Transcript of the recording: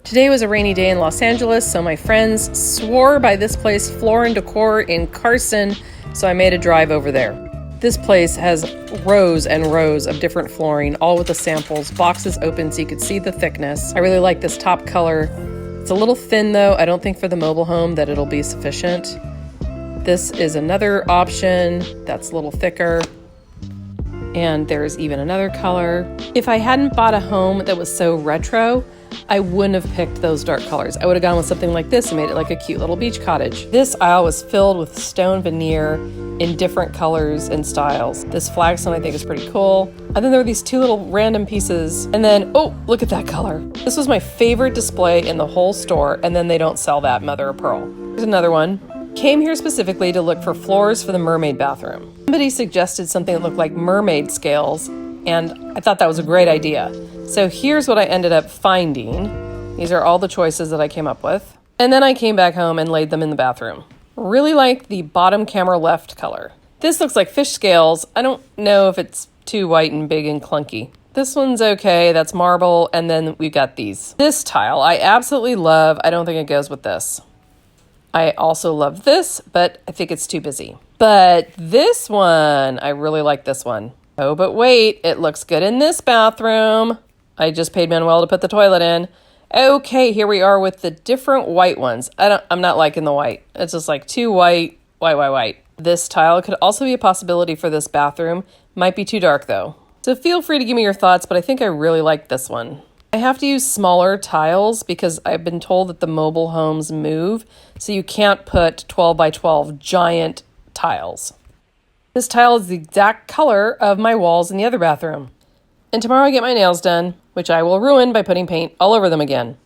Today was a rainy day in Los Angeles, so my friends swore by this place, Floor Decor in Carson, so I made a drive over there. This place has rows and rows of different flooring, all with the samples, boxes open so you could see the thickness. I really like this top color. It's a little thin though. I don't think for the mobile home that it'll be sufficient. This is another option that's a little thicker. And there's even another color. If I hadn't bought a home that was so retro, I wouldn't have picked those dark colors. I would have gone with something like this and made it like a cute little beach cottage. This aisle was filled with stone veneer in different colors and styles. This flagstone I think is pretty cool. And then there were these two little random pieces. And then, oh, look at that color. This was my favorite display in the whole store, and then they don't sell that mother of pearl. Here's another one. Came here specifically to look for floors for the mermaid bathroom. Somebody suggested something that looked like mermaid scales, and I thought that was a great idea. So here's what I ended up finding. These are all the choices that I came up with. And then I came back home and laid them in the bathroom. Really like the bottom camera left color. This looks like fish scales. I don't know if it's too white and big and clunky. This one's okay, that's marble, and then we've got these. This tile I absolutely love. I don't think it goes with this. I also love this, but I think it's too busy. But this one, I really like this one. Oh, but wait, it looks good in this bathroom. I just paid Manuel to put the toilet in. Okay, here we are with the different white ones. I'm not liking the white. It's just like too white, white. This tile could also be a possibility for this bathroom. Might be too dark though. So feel free to give me your thoughts, but I think I really like this one. I have to use smaller tiles because I've been told that the mobile homes move, so you can't put 12 by 12 giant tiles. This tile is the exact color of my walls in the other bathroom. And tomorrow I get my nails done, which I will ruin by putting paint all over them again.